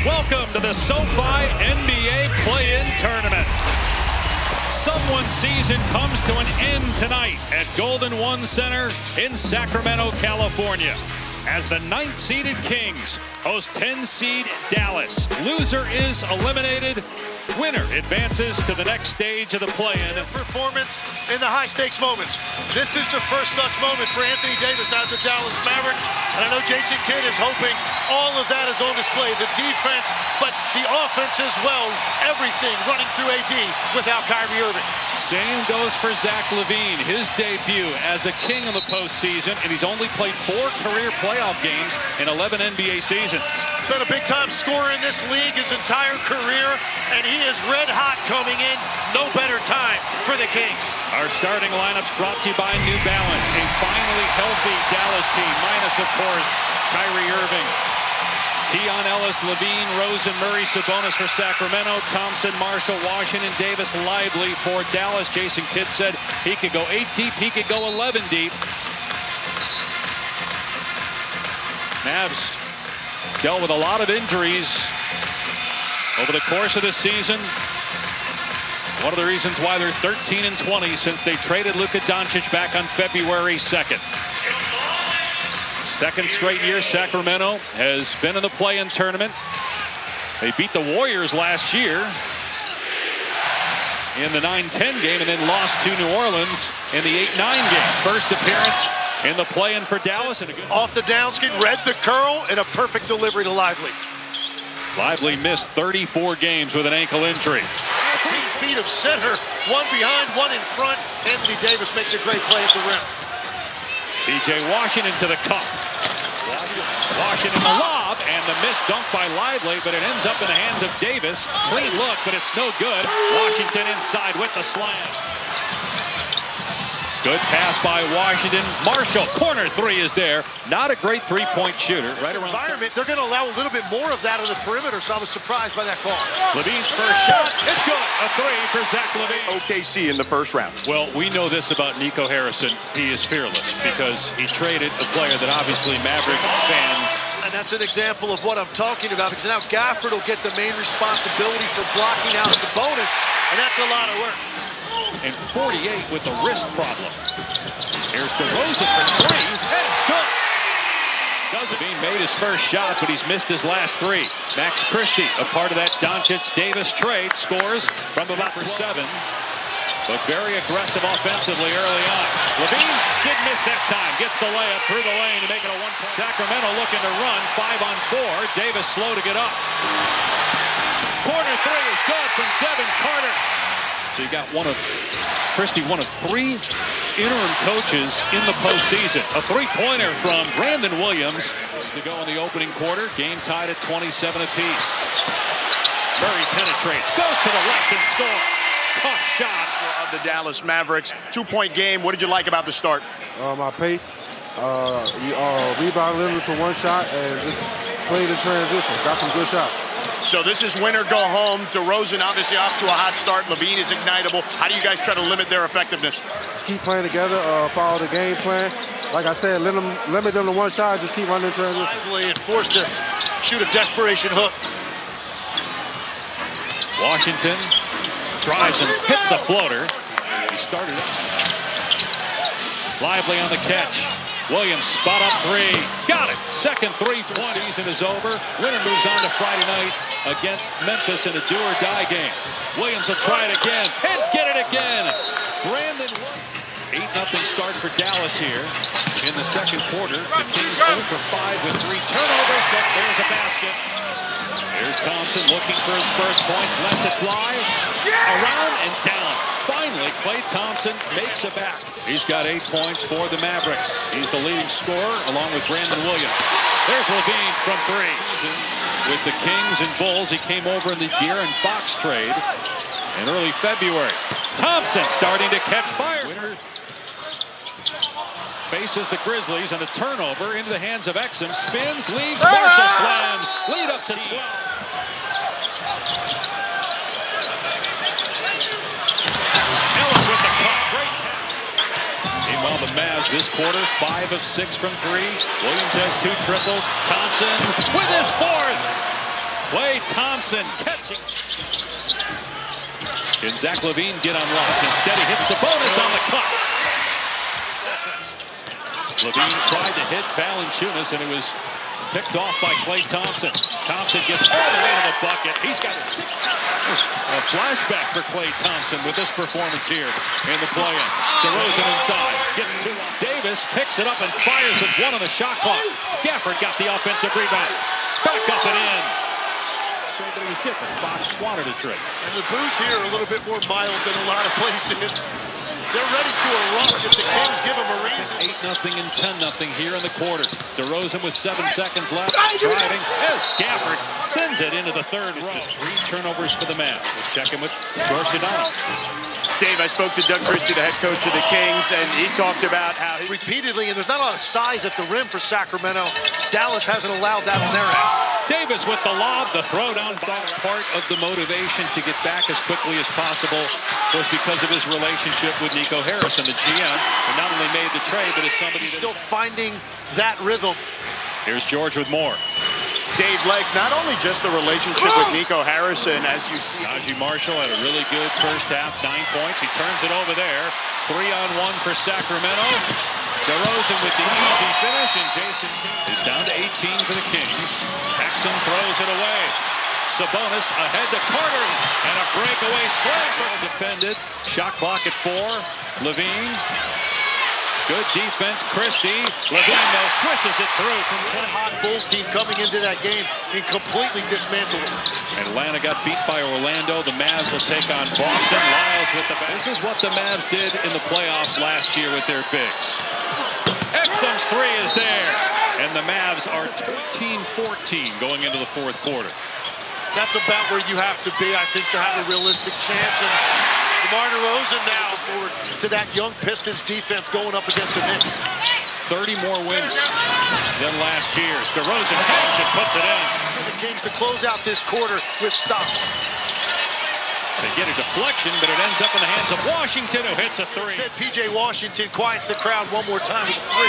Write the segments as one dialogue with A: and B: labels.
A: Welcome to the SoFi NBA Play-In Tournament. Someone's season comes to an end tonight at Golden One Center in Sacramento, California, as the 9th-seeded Kings host 10-seed Dallas. Loser is eliminated. Winner advances to the next stage of the play-in.
B: Performance in the high-stakes moments. This is the first such moment for Anthony Davis as a Dallas Maverick. And I know Jason Kidd is hoping all of that is on display. The defense, but the offense as well. Everything running through AD without Kyrie Irving.
A: Same goes for Zach LaVine. His debut as a King in the postseason, and he's only played 4 career playoff games in 11 NBA seasons.
B: Been a big-time scorer in this league his entire career, and he is red hot coming in. No better time for the Kings.
A: Our starting lineups brought to you by New Balance, a finally healthy Dallas team, minus, of course, Kyrie Irving. Keon Ellis, LaVine, Rosen, Murray, Sabonis for Sacramento, Thompson, Marshall, Washington, Davis, Lively for Dallas. Jason Kidd said he could go 8 deep, he could go 11 deep. Mavs dealt with a lot of injuries over the course of the season. One of the reasons why they're 13-20 since they traded Luka Doncic back on February 2nd. Second straight year Sacramento has been in the play-in tournament. They beat the Warriors last year in the 9-10 game and then lost to New Orleans in the 8-9 game. First appearance in the play-in for Dallas. And
B: off the downskin, read the curl, and a perfect delivery to Lively.
A: Lively missed 34 games with an ankle injury.
B: 15 feet of center, one behind, one in front. Anthony Davis makes a great play at the rim.
A: PJ Washington to the cup. Washington the lob, and the missed dunk by Lively, but it ends up in the hands of Davis. Clean look, but it's no good. Washington inside with the slam. Good pass by Washington. Marshall, corner three is there. Not a great three-point shooter. Right around
B: environment, they're going to allow a little bit more of that on the perimeter, so I was surprised by that call.
A: LaVine's first shot, it's good. A three for Zach LaVine.
C: OKC in the first round.
A: Well, we know this about Nico Harrison. He is fearless because he traded a player that obviously Maverick fans.
B: And that's an example of what I'm talking about, because now Gafford will get the main responsibility for blocking out Sabonis, and that's a lot of work.
A: And 48 with the wrist problem. Here's DeRozan for three, and it's good. Bean made his first shot, but he's missed his last 3. Max Christie, a part of that Doncic-Davis trade, scores from about 7. But very aggressive offensively early on. LaVine did miss that time. Gets the layup through the lane to make it a 1-point. Sacramento looking to run 5-on-4. Davis slow to get up. Corner three is good from Devin Carter. So you got Christie, one of 3 interim coaches in the postseason. A 3-pointer from Brandon Williams to go in the opening quarter. Game tied at 27 apiece. Murray penetrates, goes to the left and scores. Tough shot
C: of the Dallas Mavericks. 2-point game. What did you like about the start?
D: My pace, rebound limit for one shot, and just played in transition. Got some good shots.
C: So this is win or go home. DeRozan obviously off to a hot start. LaVine is ignitable. How do you guys try to limit their effectiveness?
D: Just keep playing together, follow the game plan. Like I said, limit them to one shot, just keep running in transition.
B: Lively and forced to shoot a desperation hook.
A: Washington drives and hits the floater. He started up. Lively on the catch. Williams spot up 3. Got it. Second 3-point. Season is over. Winner moves on to Friday night against Memphis in a do-or-die game. Williams will try it again and get it again. Brandon Williams. 8-0 start for Dallas here in the second quarter. The Kings 0 for 5 with 3 turnovers, but there's a basket. Here's Thompson looking for his first points. Lets it fly. Around and down. Finally, Klay Thompson makes a basket. He's got 8 points for the Mavericks. He's the leading scorer along with Brandon Williams. There's LaVine from 3. With the Kings and Bulls, he came over in the De'Aaron Fox trade in early February. Thompson starting to catch fire. Winner faces the Grizzlies and a turnover into the hands of Exum. Spins, leaves, Marshall slams. Lead up to 12. Ellis with the cut. Great. Meanwhile, the Mavs this quarter, 5 of 6 from 3. Williams has 2 triples. Thompson with his 4th. Klay Thompson catching. Can Zach LaVine get unlocked? Instead, he hits Sabonis on the cut. LaVine tried to hit Valanciunas, and it was picked off by Klay Thompson. Thompson gets all the way to the bucket. He's got 6. A flashback for Klay Thompson with this performance here in the play-in. DeRozan inside. Gets to Davis, picks it up and fires with 1 on the shot clock. Gafford got the offensive rebound. Back up and in. But it was different. Fox wanted a trick.
B: And the Blues here are a little bit more mild than a lot of places. They're ready to erupt if the Kings give them a reason.
A: 8-0 and 10-0 here in the quarter. DeRozan with 7 seconds left. Driving as Gafford sends it into the third row. Just 3 turnovers for the Mavs. Let's check in with George Sedano.
C: Dave, I spoke to Doug Christie, the head coach of the Kings, and he talked about how
B: repeatedly, and there's not a lot of size at the rim for Sacramento. Dallas hasn't allowed that on their end.
A: Davis with the lob, the throwdown. Part of the motivation to get back as quickly as possible was because of his relationship with Nico Harrison, the GM, who not only made the trade, but is somebody
B: He's still finding that rhythm.
A: Here's George with more.
C: Dave Legs, not only just the relationship with Nico Harrison, as you see.
A: Najee Marshall had a really good first half, 9 points. He turns it over there. 3-on-1 for Sacramento. DeRozan with the easy finish, and Jason is down to 18 for the Kings. Paxson throws it away. Sabonis ahead to Carter, and a breakaway slam. Defended. Shot clock at 4. LaVine. Good defense, Christie. LaVine, though, swishes it through from 20.
B: Hot Bulls team coming into that game and completely dismantled it.
A: Atlanta got beat by Orlando. The Mavs will take on Boston. Lyles with the back. This is what the Mavs did in the playoffs last year with their bigs. Exum's 3 is there. And the Mavs are 13-14 going into the fourth quarter.
B: That's about where you have to be, I think, to have a realistic chance. And DeMar DeRozan now forward to that young Pistons defense going up against the Knicks.
A: 30 more wins than last year's. DeRozan hangs and puts it in.
B: For the Kings to close out this quarter with stops.
A: They get a deflection, but it ends up in the hands of Washington, who hits a 3.
B: Instead, P.J. Washington quiets the crowd one more time with 3.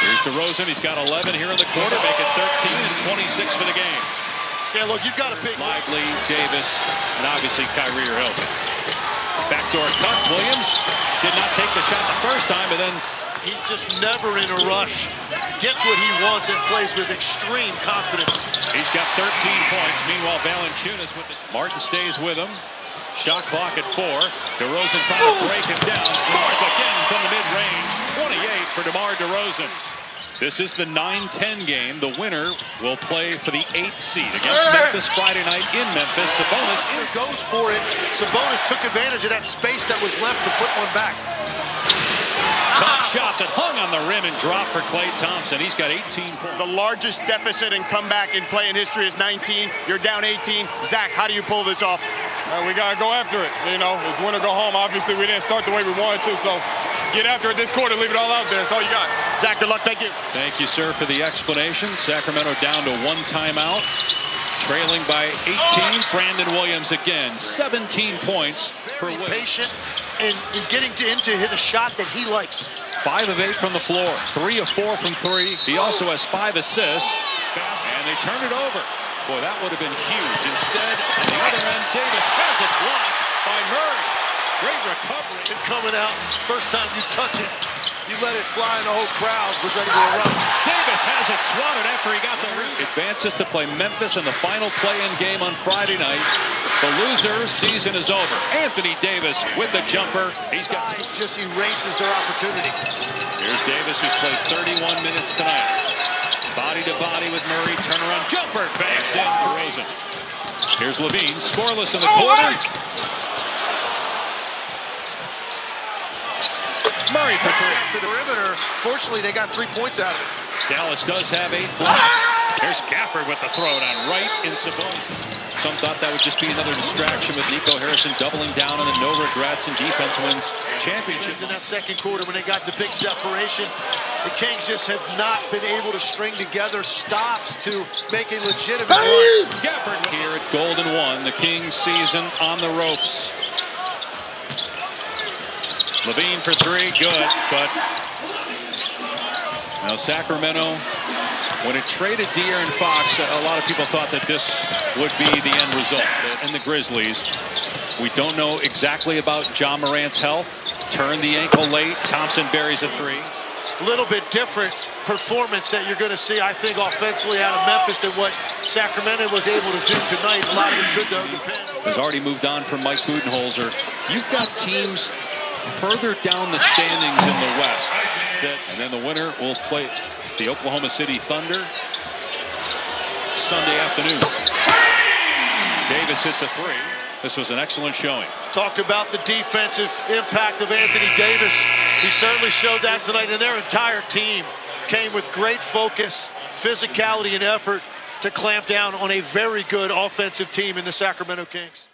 A: Here's DeRozan. He's got 11 here in the quarter, making 13 and 26 for the game.
B: Yeah, look, you've got a big...
A: Lively, Davis, and obviously Kyrie are healthy. Backdoor cut. Williams did not take the shot the first time, but then...
B: He's just never in a rush. Gets what he wants and plays with extreme confidence.
A: He's got 13 points. Meanwhile, Valanciunas with it. Martin stays with him. Shot clock at 4. DeRozan trying to break him down. Scores again from the mid-range. 28 for DeMar DeRozan. This is the 9-10 game. The winner will play for the 8th seed against Memphis Friday night in Memphis. Sabonis
B: goes for it. Sabonis took advantage of that space that was left to put one back.
A: Tough shot that hung on the rim and dropped for Klay Thompson. He's got 18 points.
C: The largest deficit and comeback in play in history is 19. You're down 18. Zach, how do you pull this off?
E: We got to go after it. You know, it's win or go home. Obviously, we didn't start the way we wanted to, so get after it this quarter. Leave it all out there. That's all you got.
C: Zach, good luck. Thank you.
A: Thank you, sir, for the explanation. Sacramento down to 1 timeout. Trailing by 18. Brandon Williams again. 17 points for Williams.
B: Patient and getting into hit a shot that he likes.
A: 5 of 8 from the floor. 3 of 4 from 3. He also has 5 assists. And they turn it over. Boy, that would have been huge. Instead, on the other end, Davis has it blocked by Murray. Great recovery.
B: And coming out, first time you touch it, you let it fly and the whole crowd was ready to erupt.
A: Davis has it swatted after he got the rebound. Advances to play Memphis in the final play-in game on Friday night. The loser's season is over. Anthony Davis with the jumper. He's got
B: It just erases their opportunity.
A: Here's Davis, who's played 31 minutes tonight. Body to body with Murray. Turnaround jumper. Banks in for Rosen. Here's LaVine. Scoreless in the quarter. Murray for 3.
B: To the perimeter. Fortunately, they got 3 points out of it.
A: Dallas does have 8 blocks. Here's Gafford with the throwdown right in Sabonis. Some thought that would just be another distraction with Nico Harrison doubling down on it. No regrets, and defense wins championships.
B: In that second quarter when they got the big separation, the Kings just have not been able to string together stops to make a legitimate run.
A: Gafford here at Golden 1. The Kings season on the ropes. LaVine for 3, good, but now Sacramento When it traded De'Aaron Fox, a lot of people thought that this would be the end result. And the Grizzlies, we don't know exactly about Ja Morant's health. Turned the ankle late. Thompson buries a three.
B: A little bit different performance that you're going to see, I think, offensively out of Memphis than what Sacramento was able to do tonight. A lot of it could, though, depend.
A: Has already moved on from Mike Budenholzer. You've got teams further down the standings in the West. And then the winner will play the Oklahoma City Thunder Sunday afternoon. Davis hits a three. This was an excellent showing.
B: Talked about the defensive impact of Anthony Davis. He certainly showed that tonight, and their entire team came with great focus, physicality, and effort to clamp down on a very good offensive team in the Sacramento Kings.